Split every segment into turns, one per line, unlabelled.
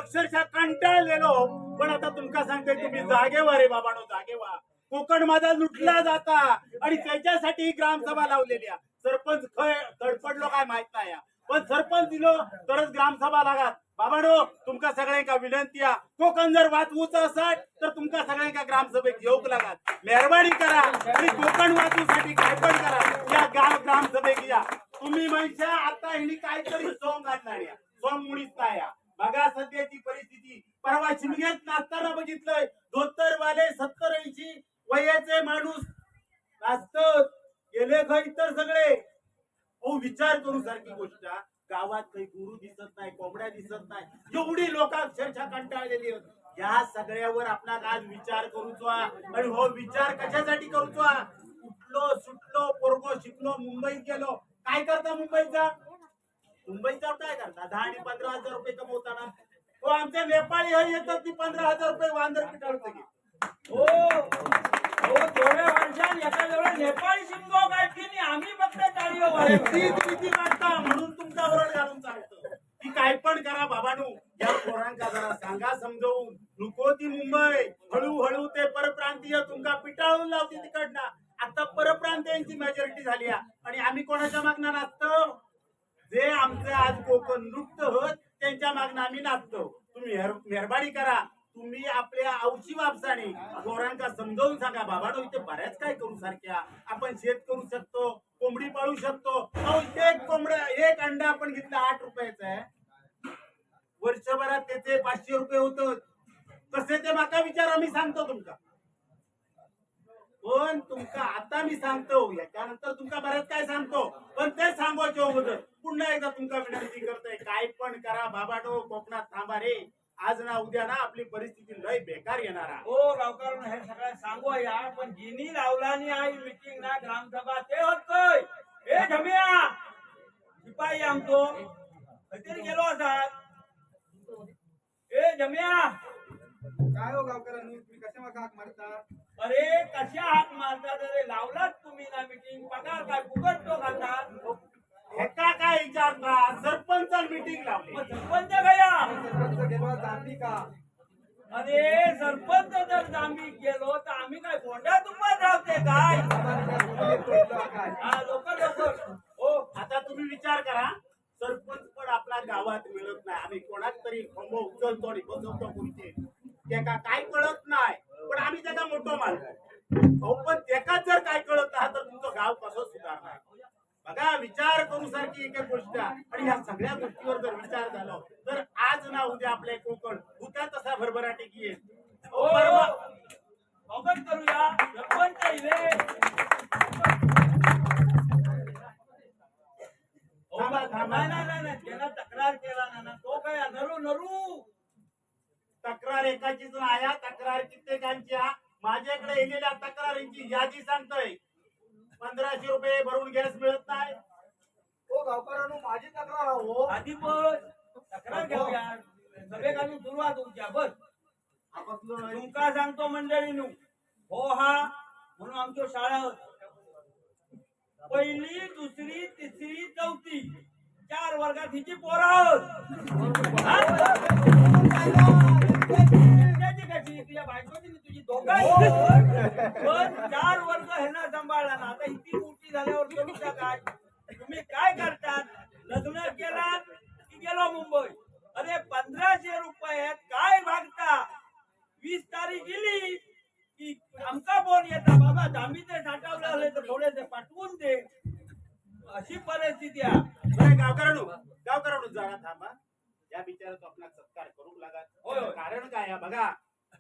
अक्षरशः कंटाळलेलो. पण आता तुमका सांगते, तुम्ही जागेवर आहे बाबानो, जागेवा. कोकण माझा लुटला जाता आणि त्याच्यासाठी ग्रामसभा लावलेली आहे. सरपंच खय तडपडलो काय माहित नाही, पण सरपंच दिलो तरच ग्रामसभा लागात. बाबानो, तुमका सगळ्यांका विनंती आहे, कोकण जर वाचवूच असत तर तुमका सगळ्यांका ग्रामसभेत येऊक लागात. मेहरबानी करा आणि कोकण वाचवूसाठी काय पण करा, या ग्रामसभेत या. तुम्ही म्हणशा आता ह्यांनी काहीतरी सॉंग आणणार, सॉंग मुळीच नाही. बघा सध्याची परिस्थिती. परवा शिमग्यात नाचताना बघितलंय, धोतरवाले 70-80 वयाचे माणूस नाचत गेले खरी तर सगळे. हो, विचार करू सारखी गोष्ट. गावात काही गुरु दिसत नाही, कोंबड्या दिसत नाही, एवढी लोक अक्षरशः कंटाळलेली. या सगळ्यावर आपला आज विचार करूचा. आणि हो, विचार कशासाठी करूचा? उठलो सुटलो पोरगो शिकलो मुंबईत गेलो, काय करता मुंबईचा? मुंबईचा काय करता? 10 आणि 15,000 रुपये कमवताना. हो, आमच्या नेपाळी हे येतात ती 15,000 रुपये वांदर पिटाळत गे.
हो हो, थोड्या वर्षात एखाद्या नेपाळी शिमगो गाठली, आम्ही फक्त टाळीओ वाजवतो.
किती वाटता म्हणून तुमचा ओरड घालून सांगतो की काय पण करा बाबानू. या पोरांका जरा सांगा समजवून, नको ती मुंबई. हळूहळू ते परप्रांतीय तुमका पिटाळून लावते तिकडनं. आता परप्रांतीयांची मेजॉरिटी झाली आहे आणि आम्ही कोणाच्या मागणं नाचतो? जे आमचे आज कोकण लुप्त होत त्यांच्या मागणं आम्ही नाचतो. तुम्ही मेहरबानी करा, तुम्ही आपल्या औशी वापसाने पोरांका समजावून सांगा, बाबानो इथे बऱ्याच काय करू सारख्या. आपण शेत करू शकतो, कोंबडी पाळू शकतो. अहो, एक कोंबड्या एक अंडा आपण घेतला 8 रुपयाचा आहे, वर्षभरात त्याचे 500 रुपये होत. कसे ते माका विचार, आम्ही सांगतो तुमका. पण तुमका आता मी सांगतो, याच्यानंतर तुमका बऱ्याच काय सांगतो, पण ते सांगवायचे अगोदर पुन्हा एकदा तुमका विनंती करतोय, काय पण करा बाबानो, कोकणात थांबा रे. आज ना उद्या ना आपली परिस्थिती लय बेकार येणार आहे.
हो गावकऱ्यांनो, हे सगळं सांगू या, पण जिनी लावलानी आई मीटिंग ना ग्रामसभा ते होतोय. हे झमिया शिपाई आमचो कधी गेलो असा. ए झमिया,
काय हो गावकऱ्यांनो, तुम्ही कशा हाक मारता?
अरे कशा हात मारतात? अरे लावलात तुम्ही ना मीटिंग, पगार काय फुकट तो खातात?
ह्याका काय विचारता? सरपंच मीटिंग लावली.
मग सरपंच गया.
सरपंच गेलो जाती का?
अरे सरपंच जर जांभी गेलो तर आम्ही काय गोंडा तुंबात राहते काय?
काय
हा, लवकर लवकर.
हो, आता तुम्ही विचार करा, सरपंच पण आपल्या गावात मिळत नाही. आम्ही कोणाच तरी खंबो उचलतो आणि बसवतो कोणते, त्याका काय कळत नाही, पण आम्ही त्याचा मोठो मानतो. पण त्याकाच जर काय कळत नाही तर तुमचं गाव कसं सुधारणार? बघा, विचार करू सारखी एक एक गोष्ट. आणि ह्या सगळ्या गोष्टीवर जर विचार झाला तर आज ना उद्या आपल्या कोकण उद्या तसा भरभराटी येईल.
हो, स्वागत करूया सरपंच इले. नाही नाही नाही नाही, त्याला तक्रार केला ना तो काय नरू नरू.
तक्रार एकाचीच नाही, तक्रार कित्येकांच्या. माझ्याकडे येलेल्या तक्रारींची यादी सांगतोय. 1500 रुपये भरून गॅस मिळत नाही.
हो गावकऱ्यांनो, माझी तक्रार आहे हो.
आधी बस तक्रार घेऊया, सगळेकांनी सुरुवात होत्या. बस तुमका सांगतो मंडळीनू, हो हा म्हणून आमच्या शाळा पहिली दुसरी तिसरी चौथी 4 वर्गात हिची पोरं आहोत. कशी तुझ्या बायकोची तुझी दोघांची पण 4 वर्ग ह्यांना सांभाळला ना. आता इतकी मोठी झाल्यावर करूचा काय? तुम्ही काय करतात? लग्न केलात की गेलो मुंबई. अरे 1500 रुपयात काय भागता? 20 तारीख गेली की आमका फोन येता, बाबा जांभी ते साठवलं आले तर थोडेसे पाठवून दे. अशी परिस्थिती आहे.
गावकऱ्यांनो जरा थांबा. या बिचाराचा आपला सत्कार करू लागा. कारण काय आहे बघा,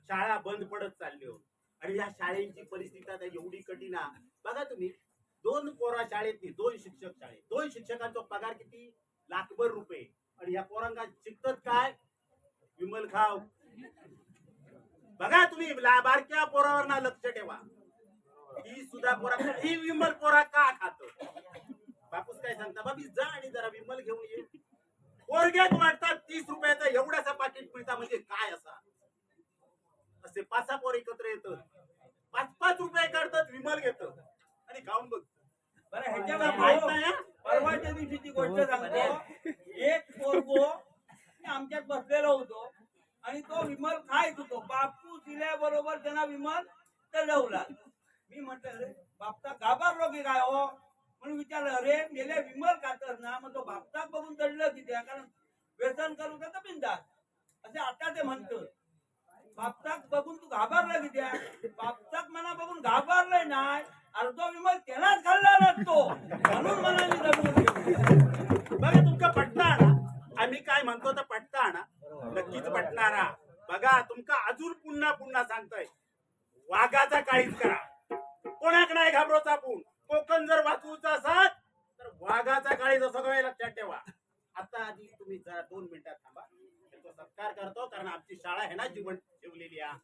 शाळा बंद पडत चालली हो आणि या शाळेची परिस्थिती आता एवढी कठीण आहे. बघा तुम्ही, 2 पोरा शाळेतली, 2 शिक्षक शाळेत, 2 शिक्षकांचा पगार किती? लाखभर रुपये. आणि या पोरांना शिकतात काय? विमल खाव. बघा तुम्ही, बारक्या पोरावर ना लक्ष ठेवा. ही सुद्धा पोरा, ही विमल पोरा का खातो? बापूस काय सांगता, बाबी जा आणि जरा विमल घेऊन ये. पोरग्यात वाटतात 30 रुपयाचा एवढासा पाकिट मिळता म्हणजे काय असा? असे 5-6 पोर एकत्र येतात, 5-5 रुपये काढतात, विमल घेतात आणि खाऊन बघ.
बरं, ह्याच्या माहित नाही. परवाच्या दिवशीची गोष्ट सांगतो. एक पोरगो आमच्यात बसलेलो होतो. आणि तो विमल खायच होतो. बापू दिल्याबरोबर त्यांना विमल चढवला. मी म्हटलं अरे बापचा घाबरलो की काय हो म्हणून विचारलं. अरे गेले विमल खातर ना मग तो बापचाक बघून चढलं की त्या कारण व्यसन करू का बिंदास असे आता ते म्हणतो. बापचाक बघून तू घाबरला की त्या बापचाक मना बघून घाबरलंय नाही. अर्धो विमल त्यालाच खाल्ला ना तो म्हणून मनाने जगून ठेवली.
बघा तुमका पटना ना आम्ही काय म्हणतो तर पटता ना नक्कीच पटणारा. बघा तुमका अजून पुन्हा पुन्हा सांगतोय वाघाचा काळीच करा. कोणाक नाही घाबरोचा आपण. कोकण जर वाचवूचा असाल तर वाघाचा काळीच सगळं लक्षात ठेवा. आता आधी तुम्ही जरा 2 मिनिटात थांबा. त्याचा सत्कार करतो कारण आमची शाळा आहे ना जीवन ठेवलेली आहे.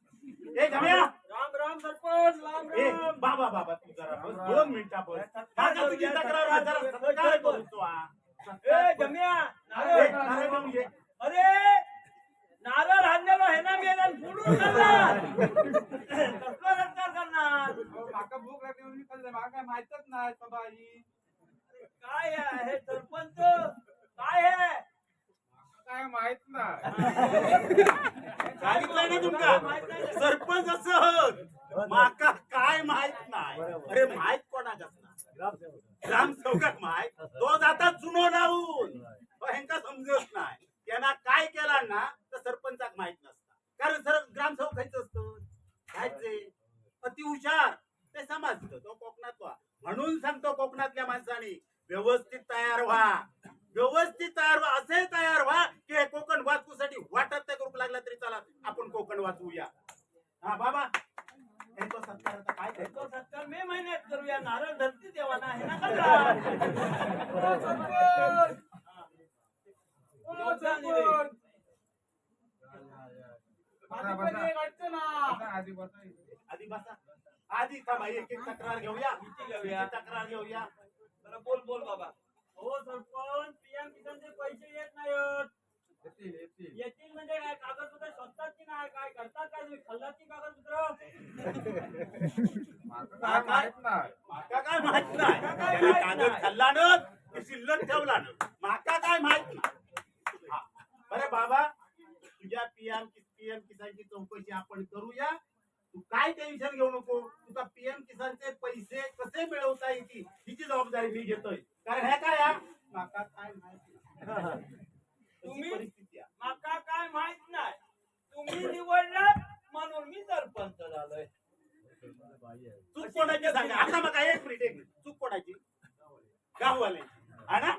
हे गम्या
राम राम सरपंच राम
ए
राम.
बाबा बाबा तू जरा बस 2 मिनिटं बस. काका तुझी तक्रार आहे, जरा सत्कार करतो हा.
ए जम्या
ए,
नारळ
नारळ घेऊन ये.
अरे नारळ आणलेलो आहे ना मेला फोडून करणार कसला सत्कार करणार.
अहो, माका भूक लागली म्हणून मी खाल्लं. माका काय माहितच नाही बाबा ही.
काय आहे सरपंच काय आहे
काय माहित नाही.
सांगितलंय ना तुमका सरपंच असं माका काय माहित नाही. अरे माहित कोणाक असणार ग्रामसेवकाक माहित. तो जाता चुनो लावून ह्यांका समजत नाही. त्यांना काय केला ना तर सरपंचाक माहित नसता. कारण सर ग्रामसेवक खायचं असतं खायचे अति हुशार ते समजतं. तो कोकणातला म्हणून सांगतो कोकणातल्या माणसाने व्यवस्थित तयार व्हा. व्यवस्थित तयार व्हा. असे तयार व्हा की हे कोकण वाचूसाठी वाटत त्या करू लागला तरी चला आपण कोकण वाचवूया. हा बाबा तो सत्कार आता काय
तो
करतो.
सत्कार मे महिन्यात करूया. नारळ धरती देवाना आहे ना करणार.
आधी बसा.
आधी बसा. आधी थांबा एक एक तक्रार घेऊया. तक्रार घेऊया.
बरं बोल बोल बाबा. हो सरपंच पीएम किसानचे पैसे येत नाहीत.
येतील येतील.
येतील म्हणजे काय कागदपत्र शोधतात की नाही काय करतात काय तुम्ही खाल्लात की कागदपत्र.
माका काय माहित नाही.
माका काय माहित नाही. त्याला कागद खाल्ला न की शिल्लक ठेवला न माका काय माहित नाही. हा. बरं बाबा तुझ्या पीएम किसानची चौकशी आपण करूया. तू काय टेन्शन घेऊ नको. तुझा पीएम किसानचे पैसे कसे मिळवता येतील हिची जबाबदारी मी घेतोय. कारण हे काय हा? माका काय माहित नाही.
तुम्ही
परिस्थिती आहे.
माका काय माहित नाही. तुम्ही निवडलात म्हणून मी सरपंच झालोय.
चूक कोणाची सांगा. आता मग एक मिनिट चूक कोणाची गाववाले हा ना.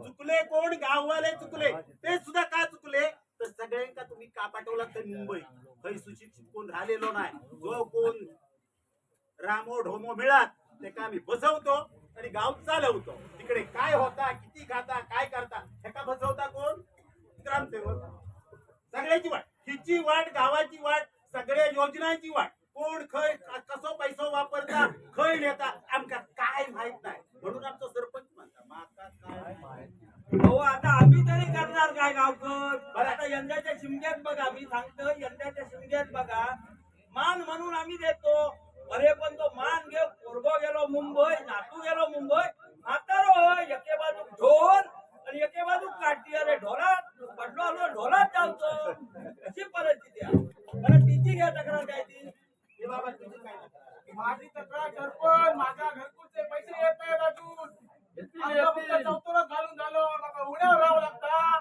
चुकले कोण गाववाले चुकले. ते सुद्धा का चुकले तर सगळ्यांका तुम्ही का पाठवला तर मुंबई काही सुशिक्षित कोण राहिलेलो नाही. जो कोण रामो ढोमो मिळात ते का मी बसवतो आणि गाव चालवतो. तिकडे काय होता किती खाता काय करता हे का बसवता कोण ग्रामसेवक. सगळ्याची वाट हिची वाट गावाची वाट सगळ्या योजनांची वाट. कोण खय कसो पैसो वापरता खय नेता आमका काय माहित नाही. म्हणून आमचा सरपंच म्हणता माका काय माहित.
हो आता आम्ही तरी करणार काय गावकर. आता यंदाच्या शिमग्यात बघा मी सांगतो यंदाच्या शिमग्यात बघा मान म्हणून आम्ही देतो. अरे पण तो मान घेऊ पोरगो गेलो मुंबई नातू गेलो मुंबई म्हातारो होय एके बाजू ढोल आणि एके बाजू काठी. अरे ढोलात पडलो आलो ढोलात जावतो अशी परिस्थिती आहे. कारण तिची घ्या तक्रार काय ती.
हे बाबा तुझी काय तक्रार?
माझी तक्रार सरपंच माझ्या घरकुलचे पैसे येत नाहीत अजून. चौथरच घालून झालो. माका उड्यावर राहावं लागता.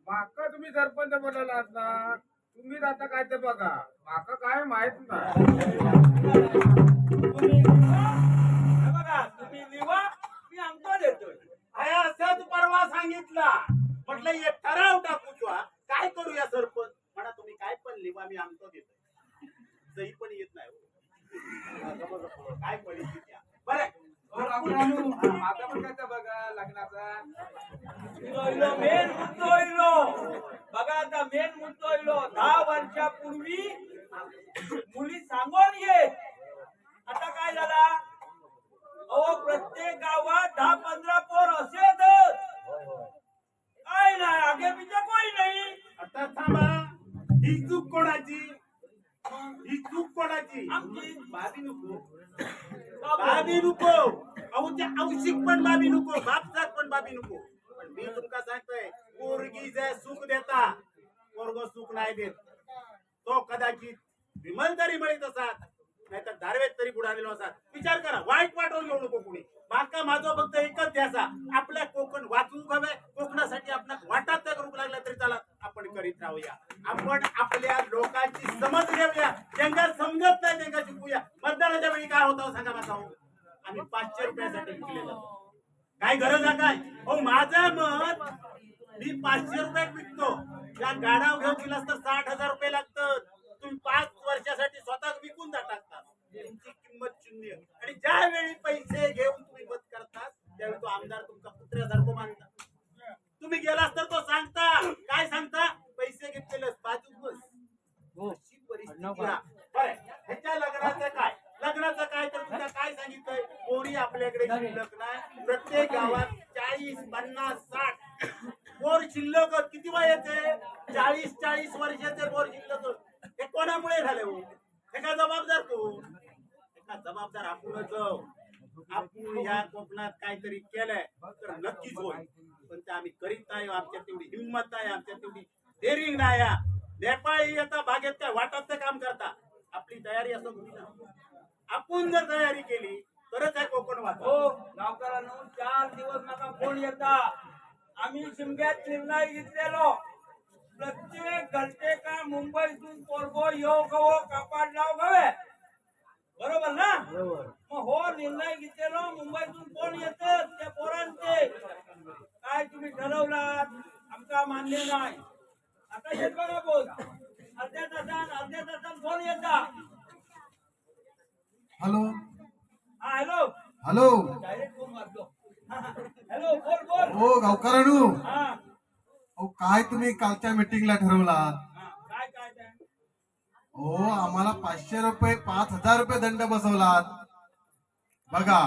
माका तुम्ही सरपंच बोलायला ना तुम्ही आता काय ते बघा. माका काय माहित नाही.
तुम्ही हे बघा तुम्ही लिवा मी अंक देतोय.
अरे असं तू परवा सांगितला म्हटलं एक ठराव टाकू तू हा. काय करूया सरपंच म्हणा तुम्ही काय पण लिवा मी आमचं देतो. सही पण येत नाही हो. काय परिस्थिती आहे. बरं
माझा पण काय बघा लग्नाचा.
मेन मुद्दो इलो बघा आता मेन मुद्दो इलो 10 वर्षापूर्वी मुली सांगून येत. आता काय झाला अहो प्रत्येक गावात 10-15 पोर असेच. काय नाही आगे पिछे कोई नाही.
आता थांबा. ही चूक कोणाची. ही चूक कोणाची.
आमची.
बाबी नको बाबी नको. अहो त्या औषिक पण बाबी नको बापसाक पण बाबी नको. पण मी तुमका सांगतोय पोरगी जे सुख देता पोरग सुख नाही देत. तो कदाचित विमल तरी बळीत असात नाहीतर दारवेत तरी बुडालेलो असात. विचार करा, वाईट वाटून घेऊ नको कोणी. माका माझं फक्त एकच ध्यासा, आपल्या कोकण वाचवूक हवे. कोकणासाठी आपण वाटात त्या करूक लागला तरी चला आपण करीत राहूया. आपण आपल्या लोकांची समज घेऊया. ज्यांना समजत नाही त्यांना शिकूया. मतदानाच्या वेळी काय होतं सांगा माझा हो, आम्ही 500 रुपयासाठी विकले जातो. काय गरज आहे काय? हो माझं मत मी 500 रुपयात विकतो. या गाडाव घेऊन दिलास तर 60,000 रुपये लागतात. तुम्ही 5 वर्षासाठी स्वतः विकून टाकता. तुमची किंमत शून्य. आणि ज्या वेळी पैसे घेऊन तुम्ही मत करतात त्यावेळी तो आमदार तुमचा पुत्र्यासारखं मानता. तुम्ही गेलास तर तो सांगता काय सांगता, पैसे घेतलेलं बाजूक बस. अशी परिस्थिती आहे. बरं, ह्याच्या लग्नाचं काय? लग्नाचं काय तर तुला काय सांगितलंय, पोरी आपल्याकडे शिल्लक नाही. प्रत्येक गावात 40, 50, 60 पोर शिल्लक. किती वयाचे? 40 वर्षाचे पोर शिल्लक. हे कोणामुळे झाले हो? हे का जबाबदार कोण? एका जबाबदार आपणच. आपण ह्या कोकणात काहीतरी केलंय तर नक्कीच होईल. पण ते आम्ही करीत नाही. आमच्यात तेवढी हिंमत आहे, आमच्यात तेवढी डेअरिंग नाही. नेपाळी येता बागेत काय वाटाचं काम करता. आपली तयारी असं होती ना. आपण जर तयारी केली तरच आहे कोकण वाचा.
हो गावकऱ्यांनो, 4 दिवस नका फोन येता. आम्ही शिमग्यात निर्णय घेतलेलो, प्रत्येक घरटे का मुंबईतून पोरगो यो गवो कापाड लाव गवे. बरोबर ना? मग हो निर्णय घेतलेलो, मुंबईतून कोण येतात त्या पोरांचे. काय तुम्ही ठरवलात आमका मान्य नाही. आता येत बघा बोल, अर्ध्या तासान फोन येता.
हॅलो
हा हॅलो
हॅलो
डायरेक्ट फोन मारतो. हॅलो बोल बोल.
हो गावकरानू,
हा
अहो काय तुम्ही कालच्या मीटिंगला ठरवला?
हा काय काय काय
हो आम्हाला 500 रुपये 5,000 रुपये दंड बसवलात. बघा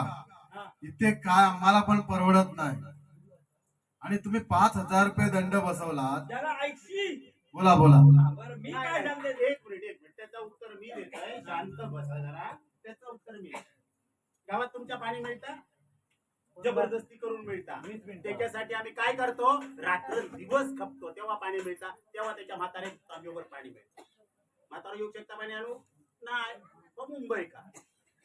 हा
इथे काय आम्हाला पण परवडत नाही. आणि तुम्ही 5,000 रुपये दंड बसवलात.
त्याला ऐकशी.
बोला बोला.
बरं मी काय सांगते
एक मिनिट त्याचं उत्तर मी देत आहे. शांत बसा जरा. त्याचं उत्तर मी देतो. गावात तुमच्या पाणी मिळतं, जबरदस्ती करून मिळता. त्याच्यासाठी आम्ही काय करतो, रात्र दिवस खपतो. तेव्हा पाणी मिळतं. तेव्हा त्याच्या म्हातारे तांब्यावर पाणी मिळतं. म्हातारा येऊ शकता पाणी आणू नाही. मग मुंबई का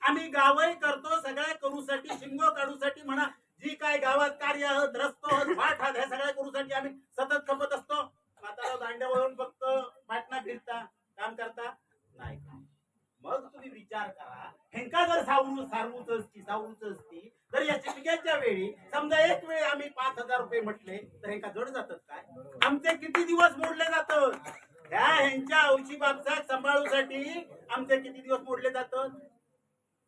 आम्ही गावही करतो सगळ्या करूसाठी, शिंगो काढूसाठी म्हणा, जी काय गावात कार्य आहोत, रस्तो आहोत, वाट आहोत, ह्या सगळ्या करूसाठी आम्ही सतत खपत असतो. म्हातारा दांड्यावरून फक्त बाटणा फिरता, काम करता नाही. मग तुम्ही विचार करा, ह्यांका जर सावरूच असती तर या शिमग्याच्या वेळी समजा एक वेळी आम्ही 5,000 रुपये म्हटले तर ह्यांका जड जातात काय? आमचे किती दिवस मोडले जातात? ह्यांच्या औशी बाबसाक सांभाळूसाठी आमचे किती दिवस मोडले जातात?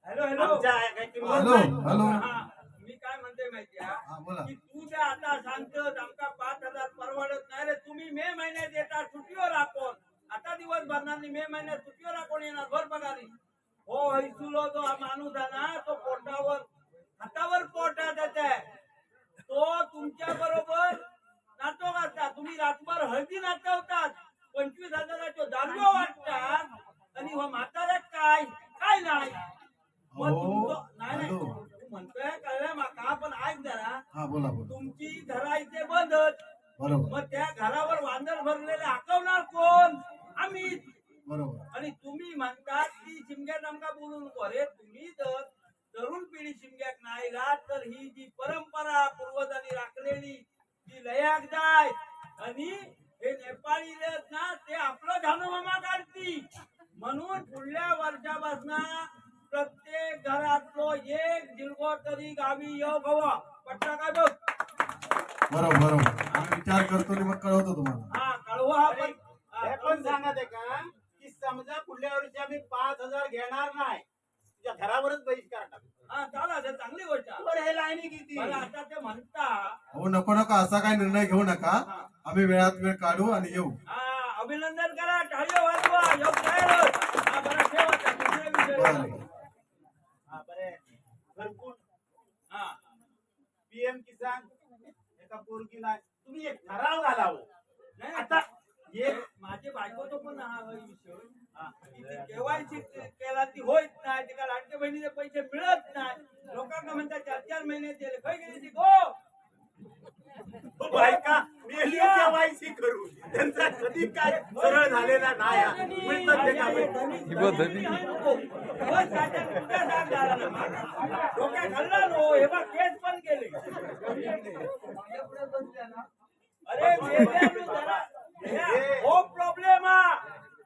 हॅलो हॅलो
आमच्या काय किंमत
हॅलो
नाही.
हॅलो
हा मी काय म्हणते माहिती
हा
आहे
बोला.
की तू जे आता सांगतोस आमका 5,000 परवडत नाही रे. तुम्ही मे महिन्यात येतात सुट्टीवर आपण. आता दिवस भरणार नाही. मे महिन्यात सुट्टीवर आपण येणार भर पगारी. हो हैसुलो जो हा माणूस आहे ना, तो पोटावर हातावर पोटात येते. तो तुमच्या बरोबर नाटो करता. तुम्ही रातभर हळदी नाचवतात, 25,000चे दारू वाटतात आणि हो म्हाताऱ्यात काय काय नाही. मग
हो,
तुमचं नाही नाही
हॅलो.
तू म्हणतोय कळलं माका, पण ऐक जरा.
हा बोला बोला.
तुमची घरा इथे बंदच.
बरोबर
मग त्या घरावर वांदर भरलेले हाकवणार कोण? आम्ही.
बरोबर.
आणि तुम्ही म्हणतात की शिमग्यात आमका बोलू नको. अरे तुम्ही जर तरुण पिढी शिमग्यात नाही राहत तर ही जी परंपरा पूर्वजांनी राखलेली जी लयाक जाय आणि हे नेपाळी लोक ना ते आपलं धानोमामा काढती. म्हणून पुढल्या वर्षापासून प्रत्येक घरातलो एक जिल्हो तरी गावी येऊ गवा. पट्टा काय बघ.
बरोबर बरोबर. आम्ही विचार करतो आणि मग कळवतो तुम्हाला.
हा कळवा हा पण.
हे पण सांगत आहे का की समजा पुढल्या वर्षी आम्ही 5,000 घेणार नाही, तुझ्या घरावरच बहिष्कार टाकू.
हा चालेल, चांगली गोष्ट आहे.
बरं, हे लाईनी किती?
मला आता ते म्हणता
हो नको नका असा काही निर्णय घेऊ नका. आम्ही वेळात वेळ काढू आणि येऊ.
हा अभिनंदन करा, टाळ्या वाजवा. योग्य आहे. हा बरं ठेवा आता दुसरा विषय.
बरं.
हा बरे घरकुल,
हा
पीएम किसान, एका पोरगी नाही. तुम्ही एक ठराव घालावं.
नाही
आता हे
माझे बायकोचं पण हा विषय. केवायसी केला ती होत नाही. तिला लाडक्या बहिणीचे पैसे मिळत नाही. लोकांना म्हणतात 4-4 महिने दिले. काय गेली ती गो
बायका मेली केवायसी करू त्यांचा कधी काय सरळ झालेला नाही हा. मिळतात ते का
डोक्या खाल्ला नो हे बघ केस पण केले अरे मेल्यानु जरा हो प्रॉब्लेम हा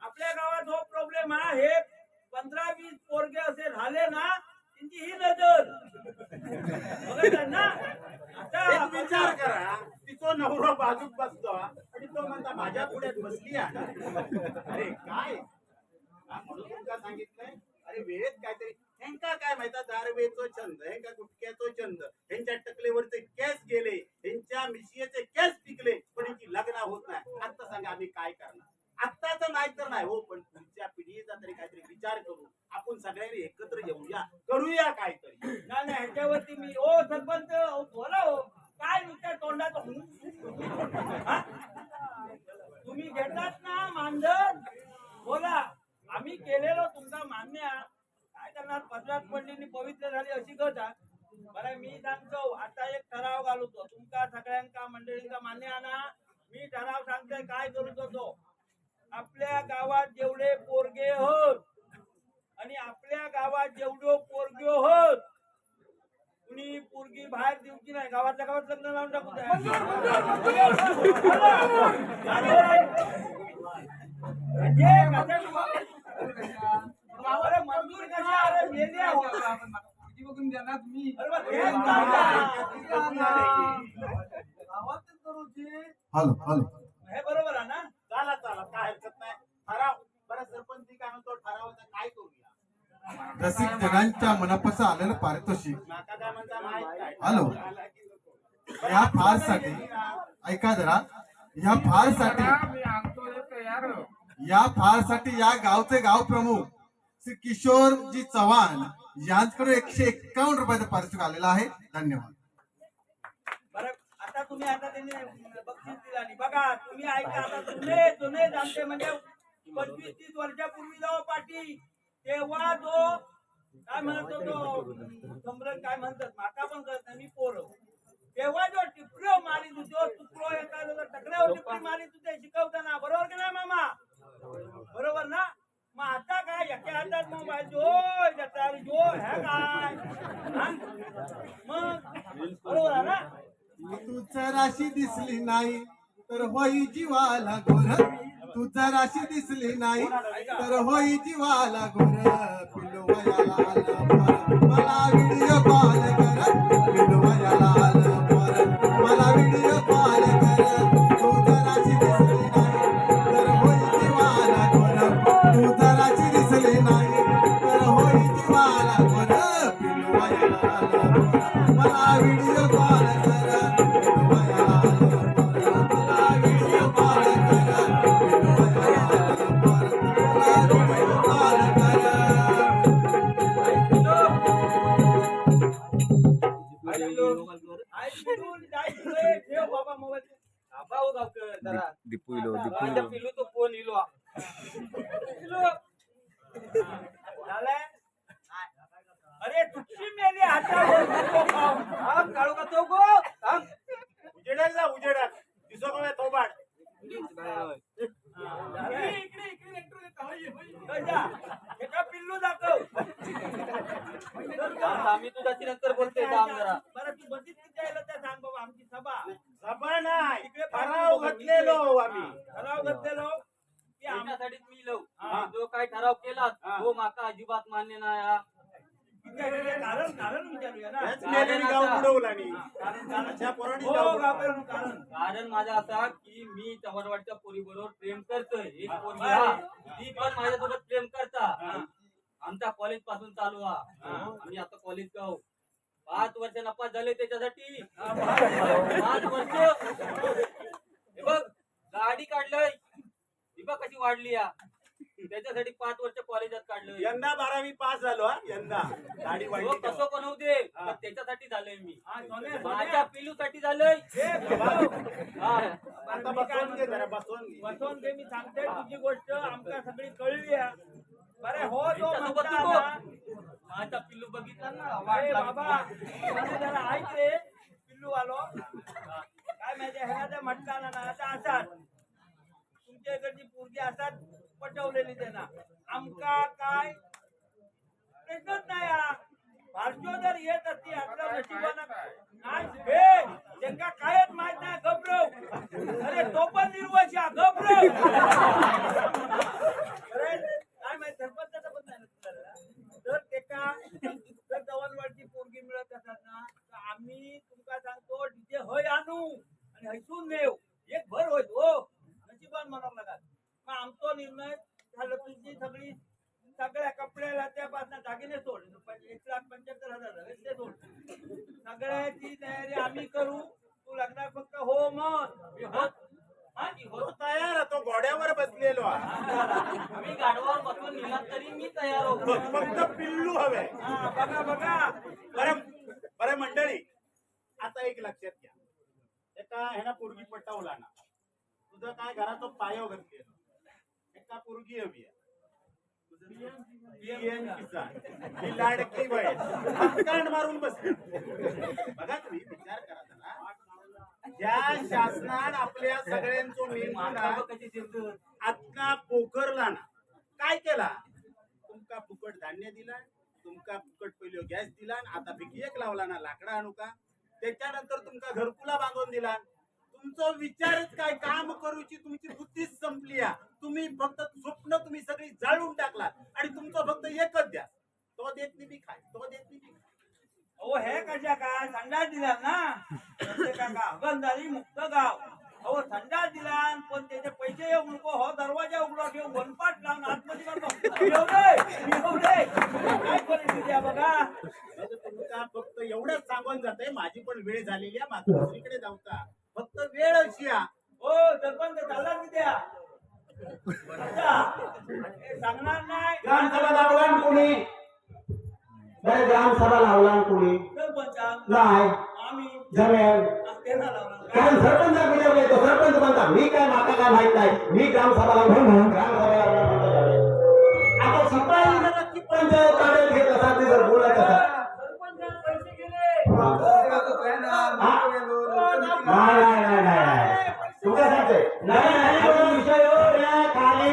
आपल्या गावात हो प्रॉब्लेम हा हे 15-20 पोरगे असे झाले ना त्यांची ही नजर बघितलं ना
एक
आता
विचार करा तिचा नवरा बाजूक बसतो आणि तो म्हणता माझ्या पुढ्यात बसली आहे अरे काय हा, म्हणून तुमका सांगितलंय अरे वेळेत काहीतरी ह्यांका काय माहिती दारवेचो छंद ह्यांका गुटख्याचो छंद ह्यांच्या टकलेवरचे केस गेले ह्यांच्या मिशियाचे केस पिकले पण ह्यांची लग्न होत नाही आता सांगा आम्ही काय करणार आत्ताच नाही तर नाही हो पण पुढच्या पिढीचा तरी काहीतरी विचार करू आपण सगळ्यांनी एकत्र येऊया करूया काहीतरी
नाही नाही ह्याच्यावरती मी ओ सरपंच बोला हो काय नुसत्या तोंडात हा? तुम्ही घेतात ना मानधन बोला आम्ही केलेलो तुमचा मान्य आहे. काय करणार पदरात पडलेली पवित्र झाली अशी गत आहे. बरं मी सांगतो आता एक ठराव घालतो तुमका सगळ्यांका मंडळींका मान्य आहे ना मी ठराव सांगतोय काय करू तो आपल्या गावात जेवढे पोरगे होत आणि आपल्या गावात जेवढे पोरगे होत कुणी पोरगी बाहेर देऊची नाही गावातल्या गावात लग्न लावून टाकू द्या मंजूर कशा अरे मेले आहो.
बघून द्या ना तुम्ही
अरे बा, तेच सांगा.
हॅलो हॅलो
हे बरोबर आहे ना
चला चला काय हरकत नाही ठराव बरं सरपंच काय म्हणतो ठरावाचं काय करूया
रसिक जगांच्या मनापासून आलेलं पारितोषिक
नाका काय म्हणता माहित काय
हॅलो.
आला की नको.
या फारसाठी ऐका जरा या फारसाठी
मी आणतो एक यार
या फारसाठी या गावचे गाव प्रमुख श्री किशोरजी चव्हाण यांच्याकडे 151 रुपयाचं पारितोषिक आलेलं आहे धन्यवाद.
बरं आता तुम्ही आता त्यांनी बक्षीस दिला नाही बघा तुम्ही ऐका आता जुने जाणते म्हणजे 25-30 वर्षापूर्वी जाऊ पाटील तेव्हा जो काय म्हणतो तो सम्राट काय म्हणतात माका पण करत नाही मी पोरं तेव्हा जो टिपऱ्यो मारित होतो तुकडो एखादा टकऱ्यावर टिपरी मारित होते शिकवताना बरोबर की नाही मामा बरोबर ना मग आता काय एका हातात मोबाईल जो ह्या काय हा? मग बरोबर आहे ना
तू जराशी दिसली नाही तर होई जीवाला गोर तू जराशी दिसली नाही तर होई जीवाला गोर पिलवयाला आलं पोर मला व्हिडिओ कॉल कर पिलवयाला आलं पोर मला व्हिडिओ कॉल कर तू जराशी दिसली नाही तर होई जीवाला गोर तू जराशी दिसली नाही तर होई जीवाला गोर पिलवयाला आलं पोर मला व्हिडिओ कॉल कर पिलवयाला आलं पोर मला व्हिडिओ कॉल कर पिलवयाला आलं पोर मला व्हिडिओ कॉल कर.
ठेव बाबा मोबाईल बाबा हो गावकर जरा
दीपू इलो
माझ्या पिल्लू तो फोन इलो झालंय अरे तुझी मेली हातावर काढू का तो गो
उजेडात जा उजेडात दिसो का थोबाड
एका पिल्लू दाखव
आम्ही तुझ्याशी नंतर बोलते थांब जरा
बरं तू बंदित किती यायला त्या सांग बाबा आमची सभा
सभा नाही ठराव घातलेलो आम्ही
ठराव घातलेलो की
आमच्यासाठीच मी लव
हा.
जो काय ठराव केला
हा.
तो माका अजिबात मान्य नाही हा.
कारण कारण विचारूया ना
हेच मेलेली गाव बुडवला आणि अशा पोरांनी
हो
गाव
गावकर
बुडवलं.
कारण
कारण माझा असा की मी चव्हाणवाडच्या पोरीबरोबर प्रेम करतोय एक पोरगी हा ती पण माझ्यासोबत प्रेम करता आमच्या कॉलेज पासून चालू हा आम्ही आता कॉलेज गाव 5 वर्ष नपास झाले त्याच्यासाठी 5 वर्ष हे बघ गाडी काढलंय ही बघ कशी वाढली या त्याच्यासाठी 5 वर्ष कॉलेजात काढलं
यंदा 12वी पास झालो हा यंदा गाडी
हो
वाढली
कसं पण होऊ दे पण त्याच्यासाठी झालंय मी
हा सोन्या
माझ्या पिलूसाठी झालंय हा
आता बसवून घे जरा बसवून घे
बसवून घे मी सांगते तुझी गोष्ट आमका सगळी कळली आहे बरे हो जो
त्याच्यासोबत
म्हणता
नको.
ना,
माझा पिल्लू बघितला ना
अरे
वाटला
बाबा मला जरा ऐक रे पिल्लू आलो काय पटवलेली त्यांना आमका काय प्रश्नच नाही हा. भारतीय जर येत असती आपल्या नशिबानं नाही बे त्यांना कायच माहित नाही घबरव अरे तो पण निर्वशा घबरव काय माहित सरपंचाचं पण नाही तर त्याका जर जवळवरची पोरगी मिळत असतात ना तर आम्ही तुमका सांगतो डीजे होय आणू आणि हैसून नेऊ एक भर होय हो नशिबान म्हणावं लागत मग आमचा निर्णय झालं तुमची सगळी सगळ्या कपड्याला त्यापासून दागिने सोड 1,75,000 ते सोड सगळ्याची तयारी आम्ही करू तू लग्नात फक्त हो म्हण
तो तयार तो घोड्यावर बसलेलो आहे.
आम्ही गाडवावर बसून निघाल तरी मी तयार होतो.
फक्त पिल्लू हवे.
हा, बघा बघा
बरं बरं मंडळी आता एक लक्षात घ्या एका ह्याला पोरगी पटवला ना तुझं काय घरात पायो घातलेलो एका पोरगी हवी आहे PM किसान ही लाडकी बहीण हक्कांड मारून बसली बघा तुम्ही विचार करा जरा ज्या शासनान आपल्या सगळ्यांचं नेमून
कशी जिंकत
आत्ता पोखरला ना काय केला तुमका फुकट धान्य दिला तुमका फुकट पहिलो गॅस दिला आणि आता भिकियक लावला ना लाकडा आणू का त्याच्यानंतर तुमका घरकुला बांधून दिला तुमचं विचारच काय काम करूची तुमची बुद्धीच संपली आहे तुम्ही फक्त स्वप्न तुम्ही सगळी जाळून टाकला आणि तुमचं फक्त एकच द्या तो देत नाही मी खाय तो देत नाही मी खाय
अहो हे कशा काय संडास दिला ना प्रत्येकाला हगंदारी मुक्त गाव अहो संडास दिला पण त्याचे पैसे येऊ नको हो दरवाजा उघडा ठेवून वनपाट लावून आतमध्ये काय परिस्थिती आहे बघा
तुमका फक्त एवढंच सांगून जाते माझी पण वेळ झालेली आहे माझं दुसरीकडे जाऊ का फक्त वेळ अशी आहे
हो सरपंच चालला की द्या अच्छा. हे सांगणार नाही
ग्रामसभा लावला ना कोणी नाही ग्रामसभा लावला ना कोणी
सरपंच
नाही
आम्ही
जमेल
त्यांना लावणार
कारण सरपंच विचारले तो सरपंच म्हणता मी काय माका काय माहित नाही मी ग्रामसभा लावला म्हणून ग्रामसभा लावला म्हणतो झाले आता सकाळी जर की पंचायत काढत घेत असा ते जर बोलत असा
सरपंचाने पैसे गेले
नाही नाही नाही नाही तुला सांगते नाही नाही आपण विषय हो रे खाली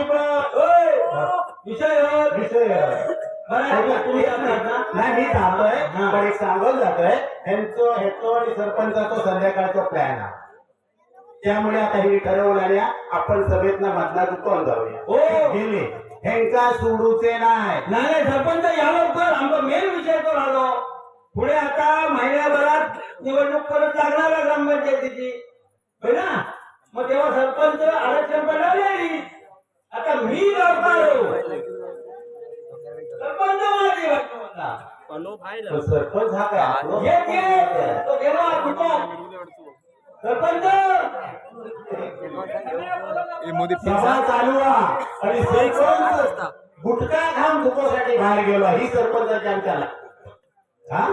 विषय हो विषय बरं तुम्ही नाही मी थांबलोय पण एक सांगून जातोय ह्याचो आणि सरपंचाचा संध्याकाळचा प्लॅन आहे त्यामुळे आता हे ठरवल्याने आपण सभेतला मधला दुकान जाऊया हो गेले ह्यांका सोडूचे नाही नाही सरपंच या लवकर आमचा मेन विषय तो राहिलो पुढे आता महिन्याभरात निवडणूक परत लागणार आहे ग्रामपंचायतीची होय ना मग तेव्हा सरपंच आरक्षण पडला नाही आता मी सरपंच मला जे वाटतं मला सरपंच हा काय तो गेला सरपंच सभा चालू आहे आणि सरपंच गुटखा खाऊन थुकोसाठी बाहेर गेलो ही सरपंचाची आमच्याला हा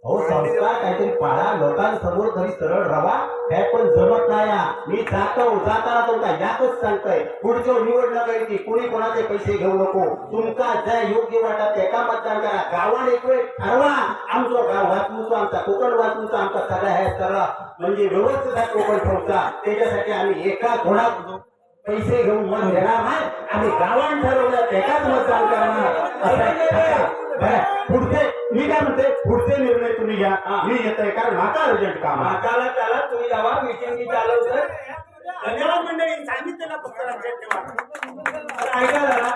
हो संस्कार काहीतरी पाळा लोकांसमोर तरी सरळ राहा हे पण जमत नाही मी जाताना तुमका यातच सांगतोय पुढच्या निवडणूक आहे की कुणी कोणाचे पैसे घेऊ नको तुमका ज्या योग्य वाटत एका मतदान करा गावात एक वेळ ठरवा आमचं गाव वाचवूचं आमचा कोकण वाचवूचं आमचा सगळा हे सगळा म्हणजे व्यवस्थित कोकण ठेवचा त्याच्यासाठी आम्ही एका घोडात पैसे घेऊन मत घेणार नाही आम्ही गावात ठरवलं एकाच मतदान करणार पुढचे मी काय म्हणते पुढचे निर्णय तुम्ही घ्या मी येतोय कारण माझा अर्जंट काम त्याला त्याला तुम्ही जावा मिटिंग चालव सर
धन्यवाद मंडळी सांगितलं ना फक्त लक्षात ठेवा
ऐका जरा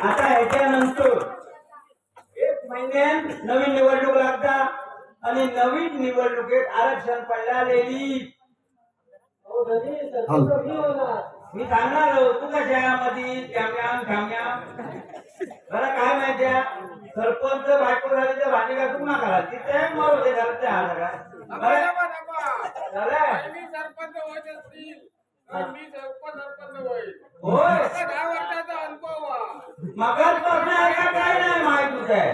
आता ह्याच्यानंतर 1 महिन्यात नवीन निवडणूक लागतात आणि नवीन निवडणुकीत आरक्षण पडलेली मी सांगणार तू कशा मध्ये मला काय माहितीये सरपंच बायको झाली तर भाजी घासून ना करा तिथे मग होते घरचे हा
मी सरपंच होत असतील तर मी सरपंच होईल
होय
10 वर्षाचा अनुभव आहे
मगाच काय नाही माहित तुझं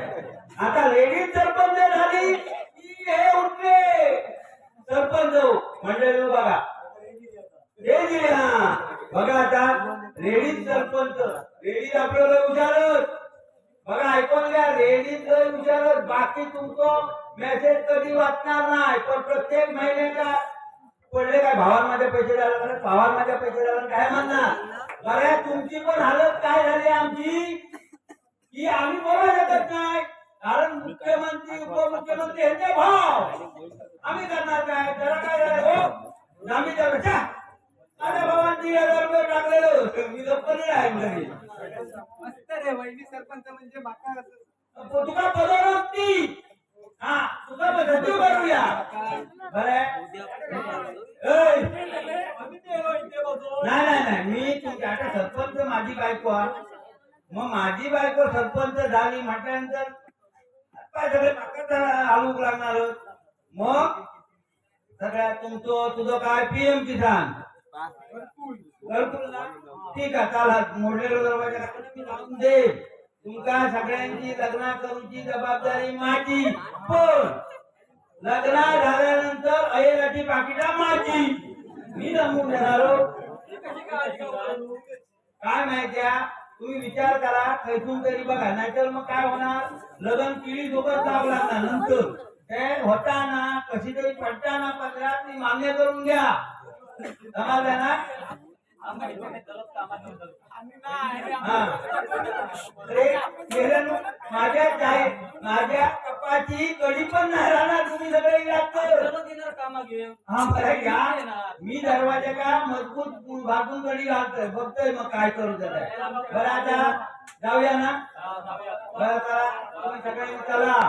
आता लेडीज सरपंच झाली की हे उठले सरपंच म्हणजे बघा हे दिले हा बघा आता लेडीज सरपंच लेडीज आपल्याला विचारत बघा ऐकून घ्या लेडीज विचारत बाकी तुमचं मेसेज कधी वाचणार नाही पण प्रत्येक महिन्याला पडले काय भावांमध्ये पैसे द्यायला भावांमध्ये पैसे द्यायला काय म्हणणार
बऱ्या तुमची पण हालत काय झाली आमची की आम्ही बोलू शकत नाही कारण मुख्यमंत्री उपमुख्यमंत्री यांचे भाव आम्ही करणार काय त्याला काय झालं हो आम्ही तर माझ्या भावांनी 1000 रुपये टाकलेलं मी गप्पा नाही आहे घरी
मस्त रे वहिनी सरपंच म्हणजे माका
तुका पदर नसती हा तुका सचिव करूया बरं नाही नाही नाही मी तुमच्या आता सरपंच माझी बायको मग माझी बायको सरपंच झाली म्हटल्यानंतर काय सगळे आलूक लागणार मग सगळ्यात तुझं काय पीएम किसान घरकुल ना ठीक आहे चाला मोडलेलं दरवाजा मी लावून दे तुमका सगळ्यांची लग्न करूची जबाबदारी माझी पण लग्न झाल्यानंतर अयेराची पाकिटा माझी मी जमवून देणार काय माहित्या तुम्ही विचार करा खैसून तरी बघा नाहीतर मग काय होणार लग्न पिढी सोबत जावं लागणार नंतर ते होताना कशी तरी पडताना पत्रात ती मान्य करून घ्या समजलं ना माझ्या कपाची कडी पण नाही राहणार तुम्ही सगळे मी दरवाजा का मजबूत बाजून कडी घालतोय बघतोय मग काय करू त्याला बरं आता जाऊया ना बरं चला तुम्ही सगळे चला